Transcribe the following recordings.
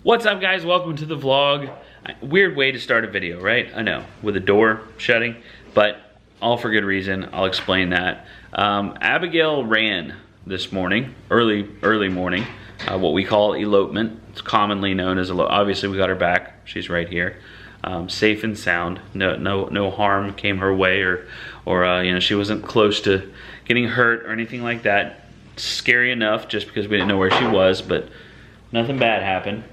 What's up, guys? Welcome to the vlog. Weird way to start a video, right? I know, with a door shutting, but all for good reason. I'll explain that. Abigail ran this morning, early morning, what we call elopement. It's commonly known as obviously we got her back. She's right here, safe and sound. No harm came her way, or you know, she wasn't close to getting hurt or anything like that. Scary enough, just because we didn't know where she was, but nothing bad happened.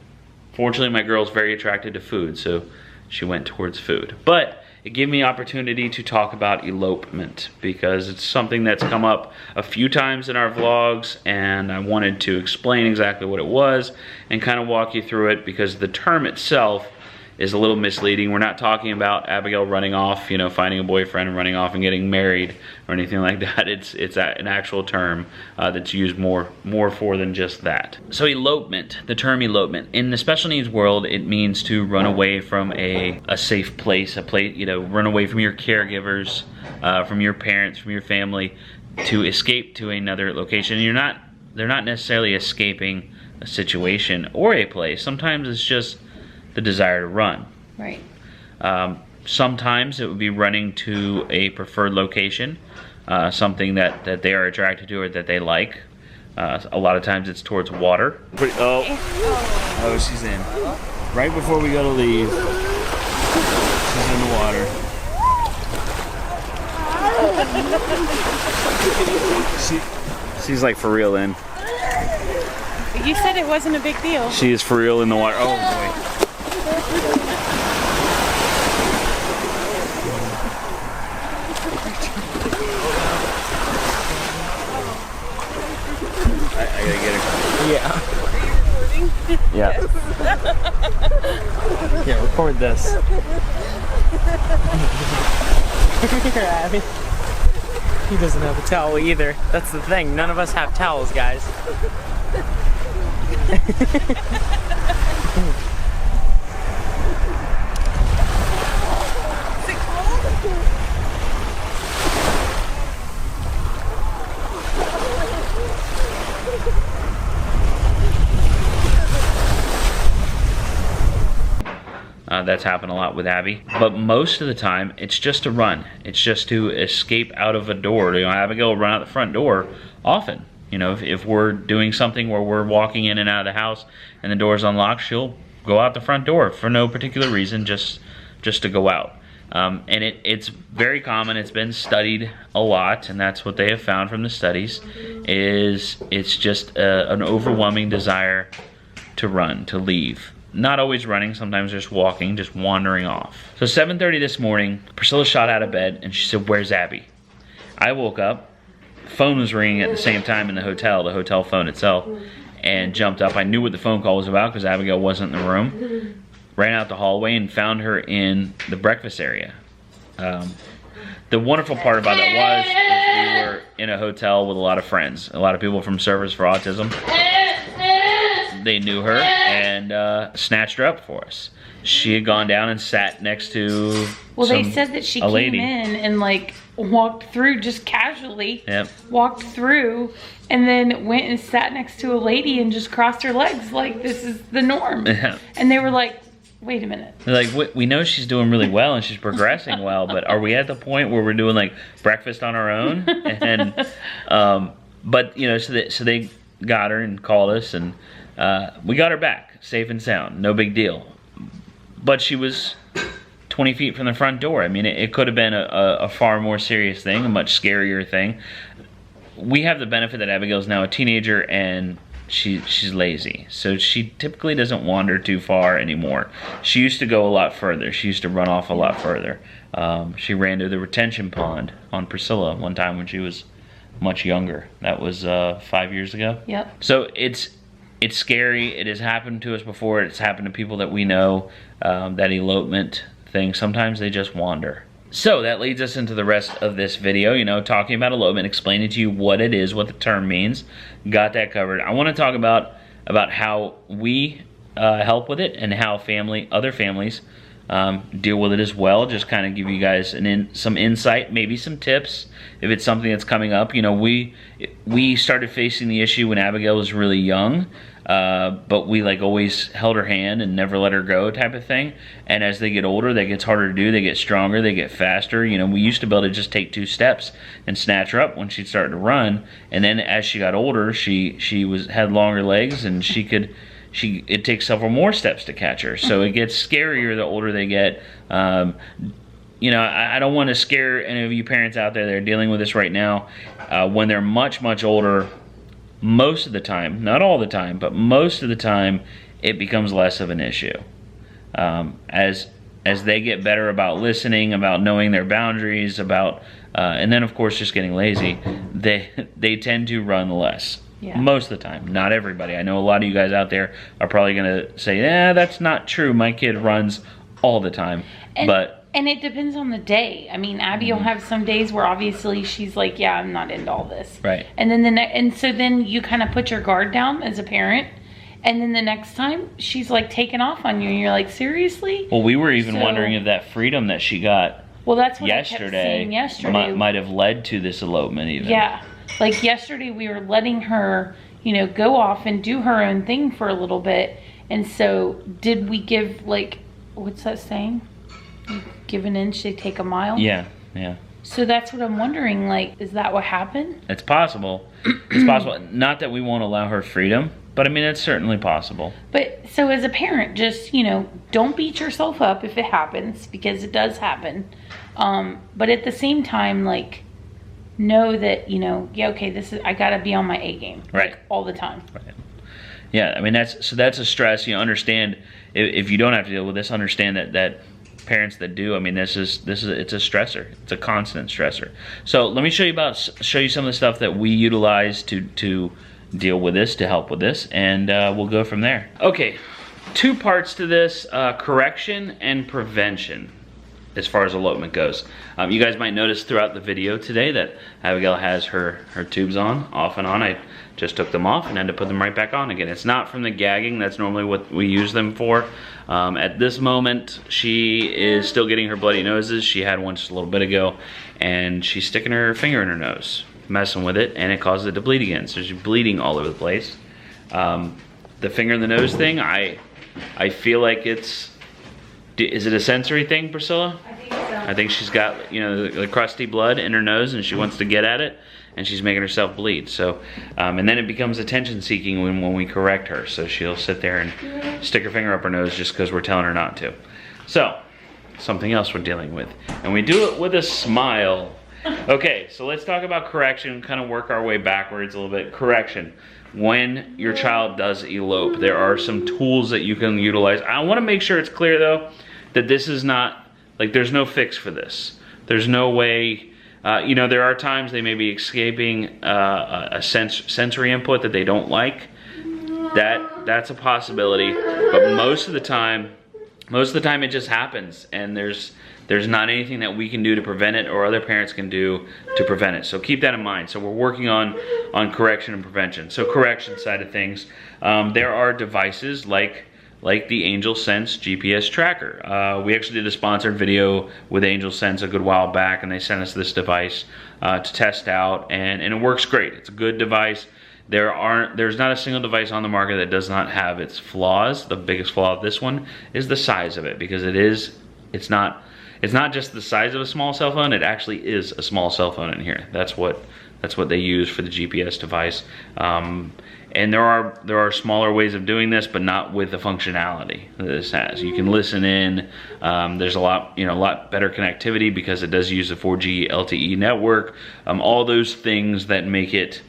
Fortunately, my girl's very attracted to food, so she went towards food. But it gave me opportunity to talk about elopement because it's something that's come up a few times in our vlogs, and I wanted to explain exactly what it was and kind of walk you through it because the term itself is a little misleading. We're not talking about Abigail running off, you know, finding a boyfriend and running off and getting married or anything like that. It's an actual term that's used more for than just that. So elopement, the term elopement, in the special needs world, it means to run away from a safe place, you know, run away from your caregivers, from your parents, from your family, to escape to another location. They're not necessarily escaping a situation or a place. Sometimes it's just the desire to run. Right. Sometimes it would be running to a preferred location, something that they are attracted to or that they like. A lot of times it's towards water. Oh, she's in. Right before we go to leave, she's in the water. She's like for real in. You said it wasn't a big deal. She is for real in the water. Oh boy. I gotta get her. Yeah. Are you recording? Yeah. Yeah, record this. Here, Abby. He doesn't have a towel either. That's the thing. None of us have towels, guys. That's happened a lot with Abby, but most of the time it's just to run. It's just to escape out of a door. You know, Abigail will run out the front door often. You know, if we're doing something where we're walking in and out of the house and the door's unlocked, she'll go out the front door for no particular reason, just to go out. And it's very common. It's been studied a lot, and that's what they have found from the studies. It's just an overwhelming desire to run, to leave. Not always running, sometimes just walking, just wandering off. So 7:30 this morning, Priscilla shot out of bed and she said, "Where's Abby?" I woke up, phone was ringing at the same time in the hotel phone itself, and jumped up. I knew what the phone call was about because Abigail wasn't in the room. Ran out the hallway and found her in the breakfast area. The wonderful part about it was we were in a hotel with a lot of friends, a lot of people from Service for Autism. They knew her and snatched her up for us. She had gone down and sat next to they said that she came in and like walked through just casually. Yep. Walked through and then went and sat next to a lady and just crossed her legs like this is the norm. Yeah. And they were like, wait a minute. They're like, we know she's doing really well and she's progressing well, but are we at the point where we're doing like breakfast on our own? And but you know, so they got her and called us, and we got her back safe and sound, no big deal. But she was 20 feet from the front door. I mean, it could have been a far more serious thing, a much scarier thing. We have the benefit that Abigail's now a teenager and she's lazy, so she typically doesn't wander too far anymore. She used to go a lot further. She used to run off a lot further. She ran to the retention pond on Priscilla one time when she was much younger. That was 5 years ago. Yep. So it's scary. It has happened to us before. It's happened to people that we know. That elopement thing, sometimes they just wander. So that leads us into the rest of this video, you know, talking about elopement, explaining to you what it is, what the term means. Got that covered. I want to talk about how we help with it and how other families deal with it as well. Just kind of give you guys some insight, maybe some tips if it's something that's coming up. You know, we started facing the issue when Abigail was really young, but we like always held her hand and never let her go type of thing. And as they get older, that gets harder to do. They get stronger, they get faster. You know, we used to be able to just take 2 steps and snatch her up when she'd start to run. And then as she got older, she had longer legs, and it takes several more steps to catch her. So it gets scarier the older they get. You know, I don't want to scare any of you parents out there that are dealing with this right now. When they're much, much older, most of the time, not all the time, but most of the time, it becomes less of an issue. As they get better about listening, about knowing their boundaries, and then of course just getting lazy, they tend to run less. Yeah. Most of the time, not everybody. I know a lot of you guys out there are probably gonna say, that's not true. My kid runs all the time. And it depends on the day. I mean, Abby will have some days where obviously she's like, yeah, I'm not into all this. Right. And then so then you kind of put your guard down as a parent. And then the next time she's like taking off on you, and you're like, seriously? Well, we were even wondering if that freedom that she got that's what yesterday, I kept saying yesterday might have led to this elopement even. Yeah. Like yesterday we were letting her, you know, go off and do her own thing for a little bit. And so did we give, like, what's that saying? You give an inch, they take a mile? Yeah. So that's what I'm wondering, like, is that what happened? It's possible. It's possible. Not that we won't allow her freedom, but I mean, it's certainly possible. But so as a parent, just, you know, don't beat yourself up if it happens, because it does happen. But at the same time, like, know that, you know, I gotta be on my A game. Right. Like, all the time. Right. Yeah, I mean, that's a stress. You understand, if you don't have to deal with this, understand that parents that do, I mean, it's a stressor. It's a constant stressor. So let me show you some of the stuff that we utilize to deal with this, to help with this, and we'll go from there. Okay, 2 parts to this, correction and prevention as far as elopement goes. You guys might notice throughout the video today that Abigail has her tubes on, off and on. I just took them off and had to put them right back on again. It's not from the gagging. That's normally what we use them for. At this moment, she is still getting her bloody noses. She had one just a little bit ago, and she's sticking her finger in her nose, messing with it, and it causes it to bleed again. So she's bleeding all over the place. The finger in the nose thing, I feel like is it a sensory thing, Priscilla? I think so. I think she's got, you know, the crusty blood in her nose, and she wants to get at it, and she's making herself bleed. So, and then it becomes attention seeking when we correct her. So she'll sit there and stick her finger up her nose just because we're telling her not to. So, something else we're dealing with. And we do it with a smile. Okay, so let's talk about correction, kind of work our way backwards a little bit. Correction. When your child does elope, there are some tools that you can utilize. I want to make sure it's clear though, that this is not, like, there's no fix for this. There's no way, you know, there are times they may be escaping a sensory input that they don't like. That's a possibility, but most of the time it just happens, and there's not anything that we can do to prevent it, or other parents can do to prevent it. So keep that in mind. So we're working on correction and prevention. So correction side of things, there are devices like the Angel Sense GPS tracker. We actually did a sponsored video with Angel Sense a good while back, and they sent us this device to test out, and it works great. It's a good device. There's not a single device on the market that does not have its flaws. The biggest flaw of this one is the size of it, because it's not just the size of a small cell phone, it actually is a small cell phone in here. That's what they use for the GPS device. And there are smaller ways of doing this, but not with the functionality that this has. You can listen in. There's a lot better connectivity because it does use the 4G LTE network. All those things that make it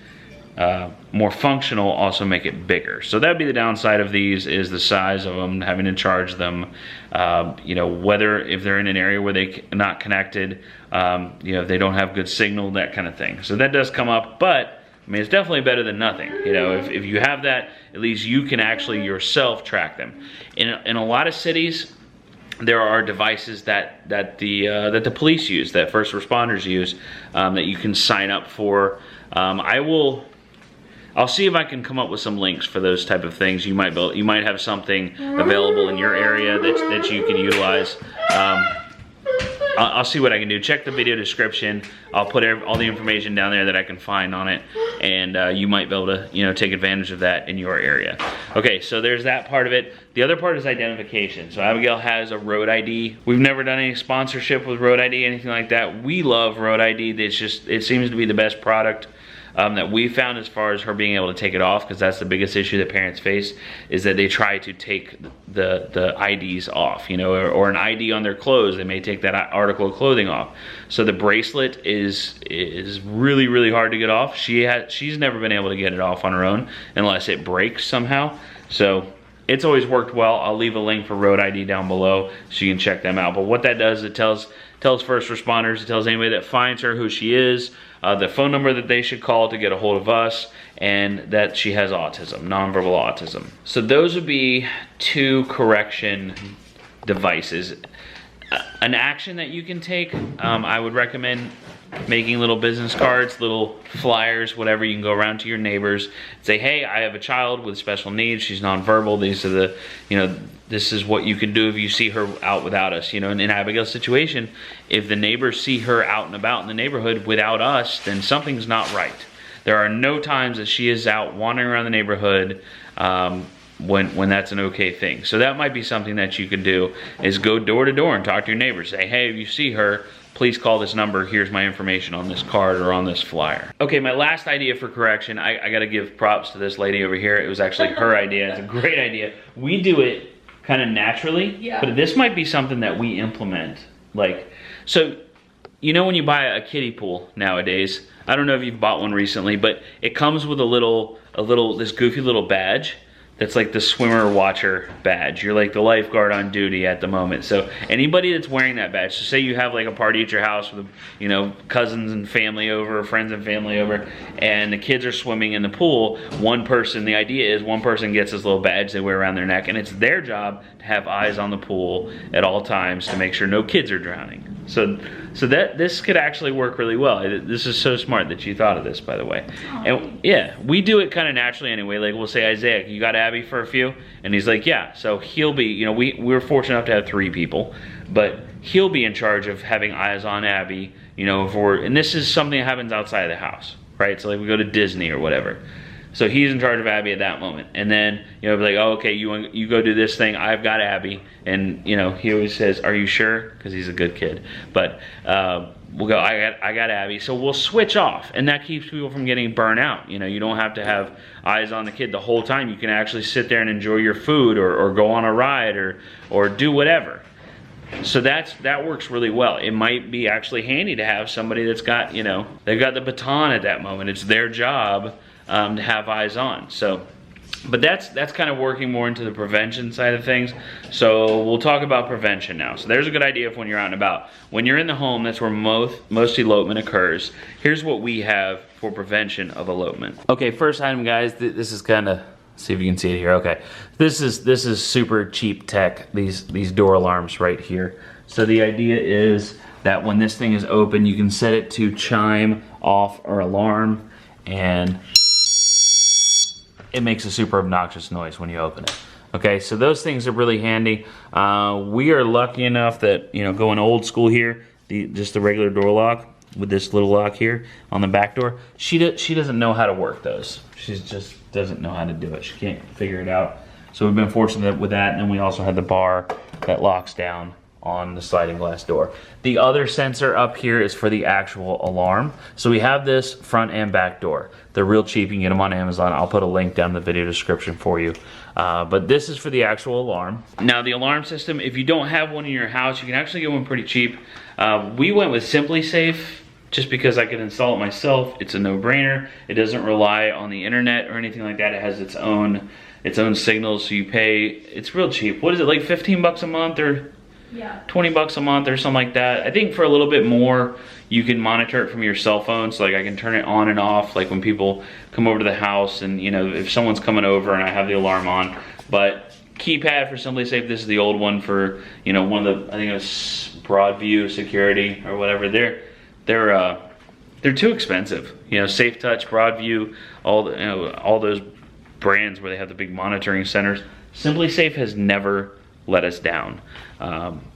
more functional also make it bigger. So that'd be the downside of these, is the size of them, having to charge them, you know, whether if they're in an area where they're not connected, you know, if they don't have good signal, that kind of thing. So that does come up, but I mean, it's definitely better than nothing. You know, if you have that, at least you can actually yourself track them. In a lot of cities, there are devices that the police use, that first responders use, that you can sign up for. I'll see if I can come up with some links for those type of things. You might have something available in your area that you can utilize. I'll see what I can do. Check the video description. I'll put all the information down there that I can find on it, and you might be able to, you know, take advantage of that in your area. Okay, so there's that part of it. The other part is identification. So Abigail has a road ID. We've never done any sponsorship with road ID, anything like that. We love road ID. It seems to be the best product that we found as far as her being able to take it off, because that's the biggest issue that parents face, is that they try to take the IDs off, you know, or an ID on their clothes. They may take that article of clothing off. So the bracelet is really, really hard to get off. She's never been able to get it off on her own unless it breaks somehow. So it's always worked well. I'll leave a link for road ID down below so you can check them out. But what that does, it tells first responders, it tells anybody that finds her who she is, the phone number that they should call to get a hold of us, and that she has autism, nonverbal autism. So those would be 2 correction devices. An action that you can take, I would recommend making little business cards, little flyers, whatever. You can go around to your neighbors, say, hey, I have a child with special needs, she's nonverbal, these are the, you know, this is what you can do if you see her out without us. You know, in Abigail's situation, if the neighbors see her out and about in the neighborhood without us, then something's not right. There are no times that she is out wandering around the neighborhood when that's an okay thing. So that might be something that you could do, is go door to door and talk to your neighbors. Say, hey, if you see her, please call this number. Here's my information on this card or on this flyer. Okay, my last idea for correction, I gotta give props to this lady over here. It was actually her idea. It's a great idea. We do it kind of naturally, yeah, but this might be something that we implement. Like, so, you know when you buy a kiddie pool nowadays, I don't know if you've bought one recently, but it comes with this goofy little badge that's like the swimmer watcher badge. You're like the lifeguard on duty at the moment. So anybody that's wearing that badge, so say you have like a party at your house with, you know, cousins and family over, friends and family over, and the kids are swimming in the pool, the idea is one person gets this little badge they wear around their neck, and it's their job to have eyes on the pool at all times to make sure no kids are drowning. So this could actually work really well. This is so smart that you thought of this, by the way. And yeah, we do it kind of naturally anyway. Like we'll say, Isaiah, you got Abby for a few? And he's like, yeah. So he'll be, you know, we're fortunate enough to have 3 people, but he'll be in charge of having eyes on Abby, you know, and this is something that happens outside of the house, right? So like we go to Disney or whatever. So he's in charge of Abby at that moment. And then, you know, be like, oh, okay, you go do this thing. I've got Abby. And, you know, he always says, are you sure? Because he's a good kid. But we'll go, I got Abby. So we'll switch off. And that keeps people from getting burnt out. You know, you don't have to have eyes on the kid the whole time. You can actually sit there and enjoy your food or go on a ride or do whatever. So that works really well. It might be actually handy to have somebody that's got, you know, they've got the baton at that moment. It's their job to have eyes on. So, but that's kind of working more into the prevention side of things. So we'll talk about prevention now. So there's a good idea for when you're out and about. When you're in the home, that's where most elopement occurs. Here's what we have for prevention of elopement. Okay, first item, guys. This is kind of, see if you can see it here. Okay, this is super cheap tech. These door alarms right here. So the idea is that when this thing is open, you can set it to chime off or alarm, and it makes a super obnoxious noise when you open it. Okay, so those things are really handy. We are lucky enough that, you know, going old school here, just the regular door lock with this little lock here on the back door, she doesn't know how to work those. She just doesn't know how to do it. She can't figure it out. So we've been fortunate with that, and then we also have the bar that locks down on the sliding glass door. The other sensor up here is for the actual alarm. So we have this front and back door. They're real cheap. You can get them on Amazon. I'll put a link down in the video description for you. But this is for the actual alarm. Now the alarm system, if you don't have one in your house, you can actually get one pretty cheap. We went with Simply Safe just because I could install it myself. It's a no-brainer. It doesn't rely on the internet or anything like that. It has its own signals, so you pay, it's real cheap. What is it, like 15 bucks a month or? Yeah. 20 bucks a month or something like that. I think for a little bit more, you can monitor it from your cell phone. So like I can turn it on and off, like when people come over to the house and, you know, if someone's coming over and I have the alarm on. But keypad for Simply Safe, this is the old one for, you know, one of the, I think it was Broadview Security or whatever. They're they're too expensive. You know, Safe Touch, Broadview, all those brands where they have the big monitoring centers. Simply Safe has never let us down.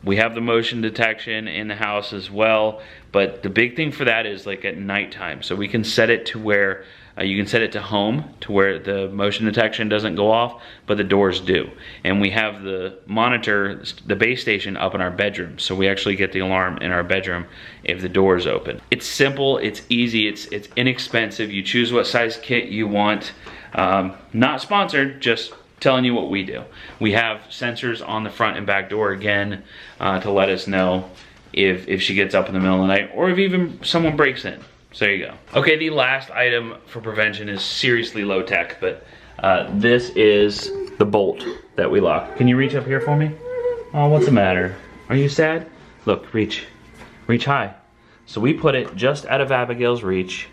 We have the motion detection in the house as well, but the big thing for that is like at nighttime. So we can set it to where you can set it to home to where the motion detection doesn't go off, but the doors do. And we have the monitor, the base station up in our bedroom. So we actually get the alarm in our bedroom if the door is open. It's simple, it's easy, it's inexpensive. You choose what size kit you want. Not sponsored, just telling you what we do. We have sensors on the front and back door again to let us know if she gets up in the middle of the night or if even someone breaks in. So there you go. Okay, the last item for prevention is seriously low tech, but this is the bolt that we lock. Can you reach up here for me? Oh, what's the matter? Are you sad? Look, reach high. So we put it just out of Abigail's reach,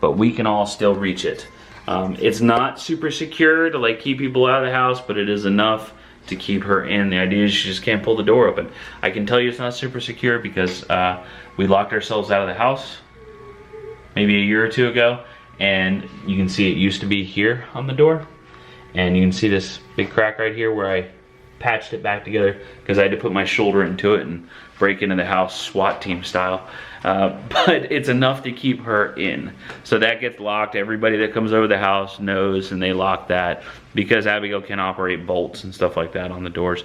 but we can all still reach it. It's not super secure to like keep people out of the house, but it is enough to keep her in. The idea is she just can't pull the door open. I can tell you it's not super secure because we locked ourselves out of the house maybe a year or two ago, and you can see it used to be here on the door, and you can see this big crack right here where I patched it back together because I had to put my shoulder into it and break into the house SWAT team style. But it's enough to keep her in. So that gets locked. Everybody that comes over the house knows, and they lock that because Abigail can operate bolts and stuff like that on the doors.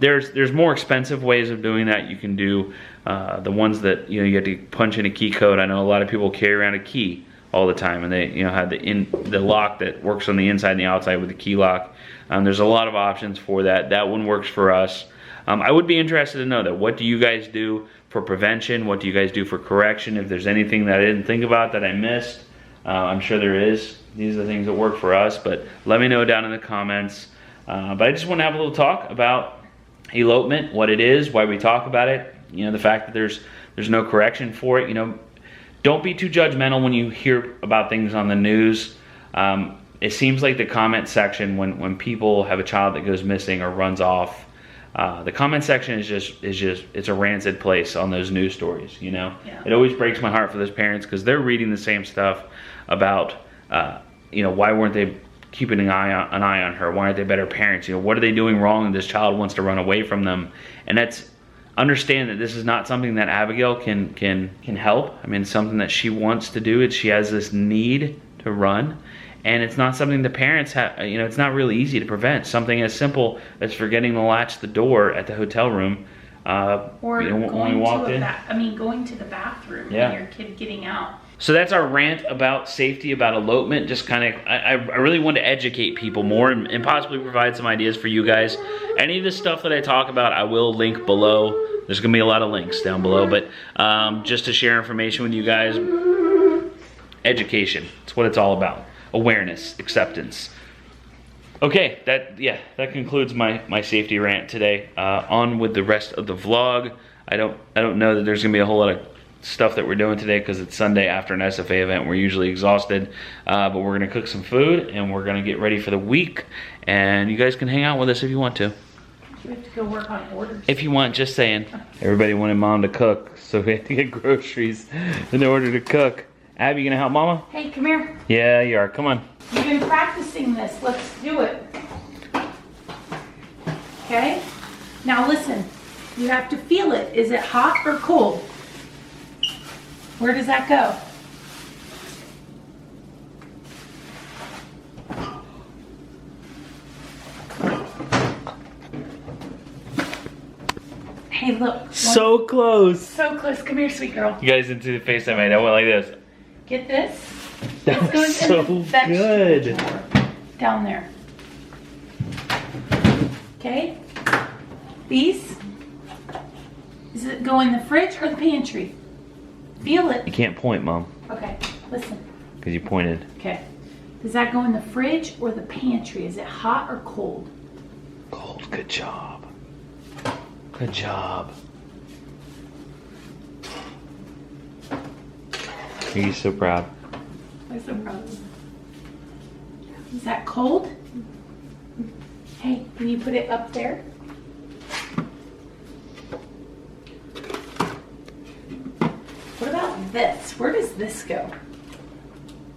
There's more expensive ways of doing that. You can do the ones that you have to punch in a key code. I know a lot of people carry around a key all the time, and they have the lock that works on the inside and the outside with the key lock. There's a lot of options for that. That one works for us. I would be interested to know that. What do you guys do for prevention? What do you guys do for correction? If there's anything that I didn't think about that I missed, I'm sure there is. These are the things that work for us, but let me know down in the comments. But I just want to have a little talk about elopement, what it is, why we talk about it, the fact that there's no correction for it. Don't be too judgmental when you hear about things on the news. It seems like the comment section, when people have a child that goes missing or runs off, the comment section is just it's a rancid place on those news stories. Yeah. It always breaks my heart for those parents because they're reading the same stuff about why weren't they keeping an eye on her? Why aren't they better parents? What are they doing wrong? And this child wants to run away from them. And understand that this is not something that Abigail can help. I mean, it's something that she wants to do. She has this need to run. And it's not something the parents have, it's not really easy to prevent. Something as simple as forgetting to latch the door at the hotel room. Or when we walked in. Going to the bathroom Yeah. and your kid getting out. So that's our rant about safety, about elopement. Just kind of, I really want to educate people more and possibly provide some ideas for you guys. Any of the stuff that I talk about, I will link below. There's going to be a lot of links down below, but just to share information with you guys. Education, that's what it's all about. Awareness, acceptance. Okay, that concludes my safety rant today. On with the rest of the vlog. I don't know that there's gonna be a whole lot of stuff that we're doing today because it's Sunday after an SFA event. We're usually exhausted, but we're gonna cook some food and we're gonna get ready for the week. And you guys can hang out with us if you want to. We have to go work on orders. If you want, just saying. Everybody wanted Mom to cook, so we had to get groceries in order to cook. Abby, you gonna help Mama? Hey, come here. Yeah, you are. Come on. You've been practicing this. Let's do it. Okay? Now listen. You have to feel it. Is it hot or cold? Where does that go? Hey, look. So close. So close. Come here, sweet girl. You guys didn't see the face I made. I went like this. Get this. That This goes was so in the vegetable good. drawer. Down there. Okay? These. Does it go in the fridge or the pantry? Feel You it. can't point, Mom, Okay, listen. because you pointed. Okay. Does that go in the fridge or the pantry? Is it hot or cold? Cold. Good job. Good job. Are you so proud? I'm so proud of you. Is that cold? Hey, can you put it up there? What about this? Where does this go?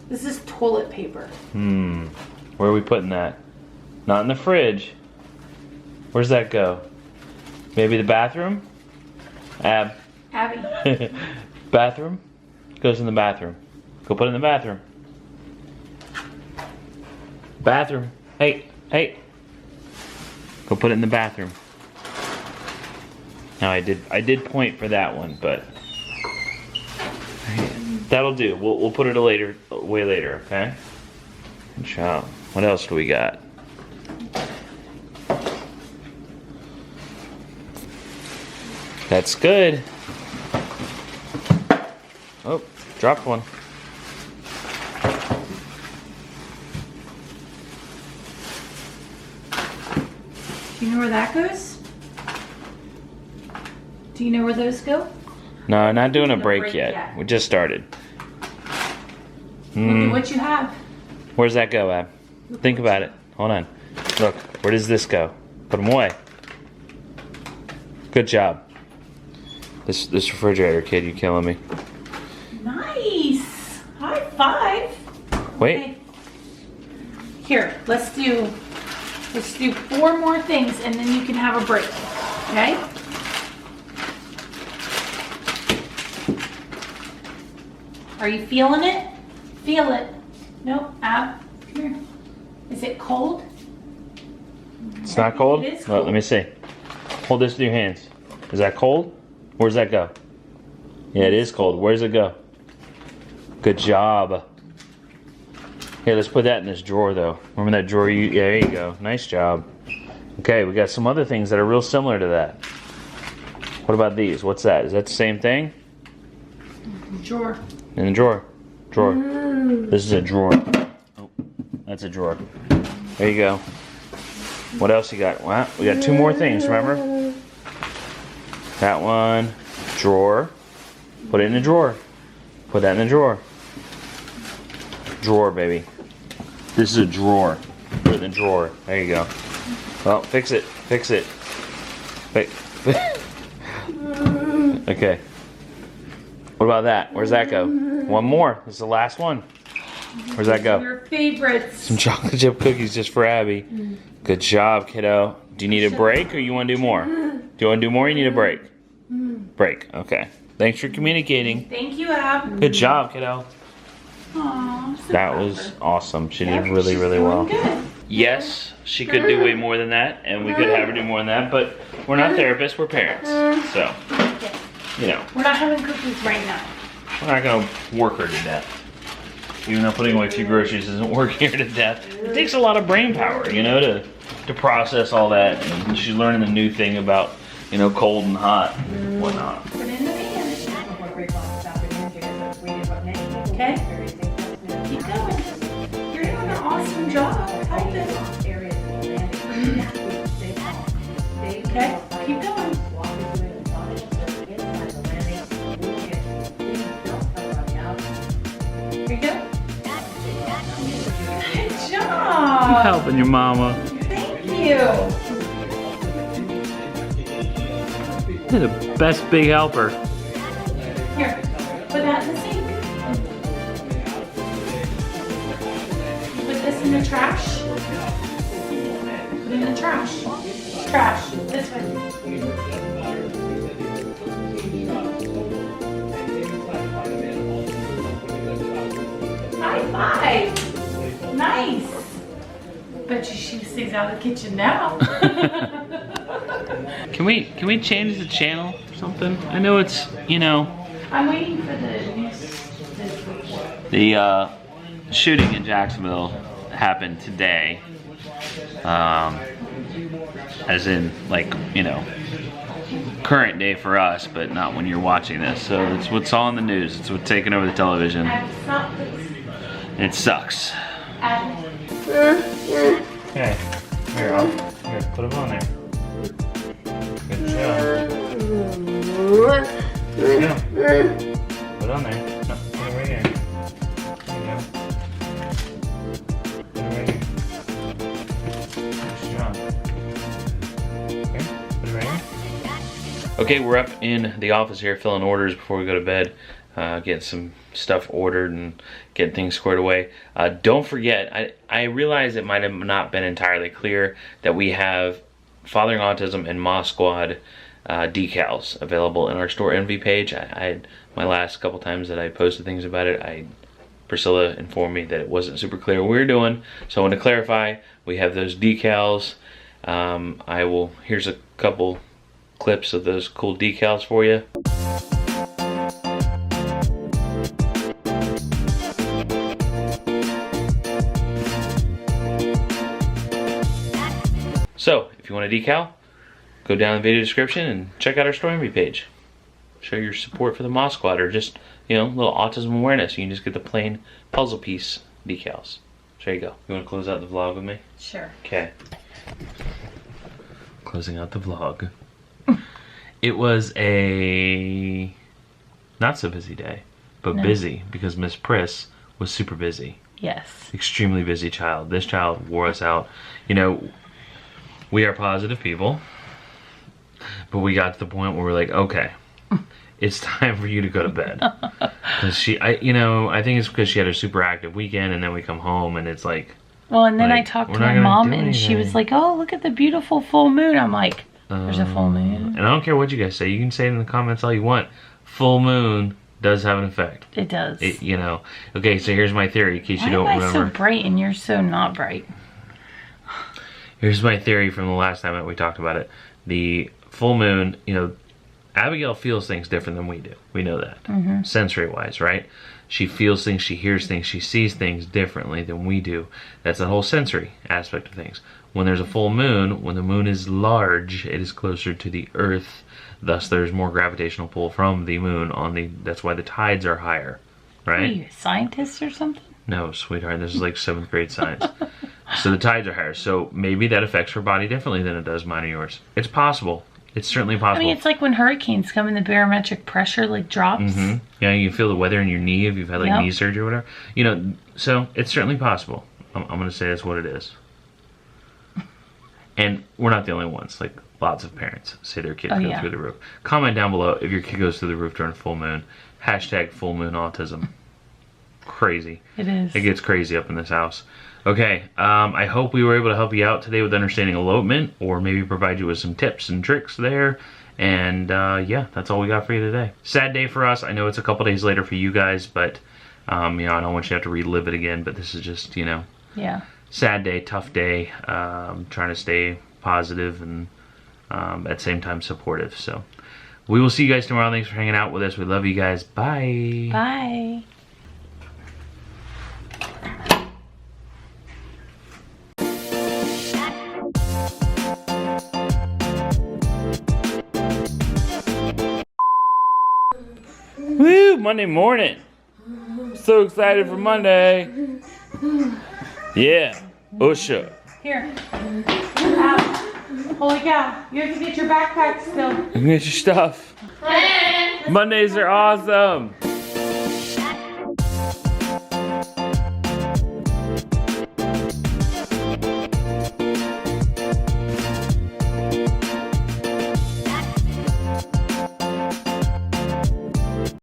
This is toilet paper. Where are we putting that? Not in the fridge. Where's that go? Maybe the bathroom? Abby. Bathroom? Goes in the bathroom. Go put it in the bathroom. Bathroom. Hey, hey. Go put it in the bathroom. Now I did point for that one, but that'll do. We'll put it way later, okay? Good job. What else do we got? That's good. Oh, dropped one. Do you know where that goes? Do you know where those go? No, not doing a break yet. We just started. Look at what you have. Where's that go, Ab? Think about it. Hold on. Look, where does this go? Put them away. Good job. This refrigerator, kid, you killing me. Nice. High five. Wait. Okay. Here, let's do 4 more things and then you can have a break. Okay? Are you feeling it? Feel it. Nope. Ab, come here. Is it cold? It's not cold? It is Well, cold. let me see. Hold this with your hands. Is that cold? Where's that go? Yeah, it is cold. Where's it go? Good job. Here, let's put that in this drawer, though. Remember that drawer? Yeah, there you go. Nice job. Okay, we got some other things that are real similar to that. What about these? What's that? Is that the same thing? Drawer. In the drawer. Drawer. This is a drawer. Oh, that's a drawer. There you go. What else you got? Well, we got 2 more things, remember? That one. Drawer. Put it in the drawer. Put that in the drawer. Drawer, baby. This is a drawer. Put it in the drawer. There you go. Well, fix it. Fix it. Okay. What about that? Where's that go? One more. This is the last one. Where's that go? Your favorites. Some chocolate chip cookies just for Abby. Good job, kiddo. Do you need a break or you want to do more? Do you want to do more or you need a break? Break. Okay. Thanks for communicating. Thank you, Ab. Good job, kiddo. Aw, so That proud was of her. awesome. She Yep, did really, she's really doing well. good. Yes, she could do way more than that, and we could have her do more than that, but we're not therapists, we're parents. So, Okay. you know, We're not having cookies right now. we're not gonna work her to death. Even though putting away a few groceries isn't working her to death. It takes a lot of brain power, you know, to process all that. And she's learning a new thing about, you know, cold and hot and whatnot. Put it in the pan. Okay? Keep going. You're doing an awesome job. Help it. Okay? Keep going. Here you go. Good job. Helping your mama. Thank you. You're the best big helper. Here, put that in the sink. Put this in the trash. Put it in the trash. Trash. This way. High five. Nice. Bet you she stays out of the kitchen now. Can we change the channel or something? I know it's, you know, I'm waiting for the news. the shooting in Jacksonville happened today. As in, like, you know, current day for us, but not when you're watching this. So it's what's all in the news. It's what's taking over the television. It sucks. Okay, here, put them on there. Good job. There you go. Put it on there. No, put it right here. There you go. Put it right here. Good job. Okay, put it right here. Okay, we're up in the office here filling orders before we go to bed. get some stuff ordered and get things squared away. Don't forget, I realize it might have not been entirely clear that we have Fathering Autism and Ma Squad decals available in our store envy page. My last couple times that I posted things about it, Priscilla informed me that it wasn't super clear what we were doing, so I want to clarify. We have those decals. Here's a couple clips of those cool decals for you. So, if you want a decal, go down in the video description and check out our store envy page. Show your support for the Ma Squad, or just, you know, a little autism awareness. You can just get the plain puzzle piece decals. So there you go. You want to close out the vlog with me? Sure. Okay. Closing out the vlog. It was a not so busy day, but busy because Miss Pris was super busy. Yes. Extremely busy child. This child wore us out. You know, we are positive people, but we got to the point where we're like, okay, it's time for you to go to bed. Because I think it's because she had a super active weekend, and then we come home and it's like, well, and then I talked to my mom, and she was like, oh, look at the beautiful full moon. I'm like, there's a full moon. And I don't care what you guys say. You can say it in the comments all you want. Full moon does have an effect. It does. Okay, so here's my theory, in case you don't remember. Why am I so bright and you're so not bright? Here's my theory from the last time that we talked about it. The full moon, Abigail feels things different than we do. We know that. Sensory-wise, right? She feels things, she hears things, she sees things differently than we do. That's the whole sensory aspect of things. When there's a full moon, when the moon is large, it is closer to the Earth. Thus, there's more gravitational pull from the moon that's why the tides are higher, right? Are you a scientist or something? No, sweetheart, this is like 7th grade science. So the tides are higher, so maybe that affects her body differently than it does mine or yours. It's possible. It's certainly possible. I mean, it's like when hurricanes come and the barometric pressure drops. Yeah, you feel the weather in your knee if you've had knee surgery or whatever. So it's certainly possible. I'm going to say that's what it is. And we're not the only ones. Like, lots of parents say their kids go through the roof. Comment down below if your kid goes through the roof during full moon. # full moon autism. Crazy. It is. It gets crazy up in this house. Okay, I hope we were able to help you out today with understanding elopement, or maybe provide you with some tips and tricks there. And yeah, that's all we got for you today. Sad day for us. I know it's a couple days later for you guys, but I don't want you to have to relive it again. But this is just, yeah, sad day, tough day. Trying to stay positive and at the same time supportive. So we will see you guys tomorrow. Thanks for hanging out with us. We love you guys. Bye. Bye. Woo! Monday morning. So excited for Monday. Yeah. Usha. Here. Holy cow. You have to get your backpack still. You can get your stuff. Mondays are awesome.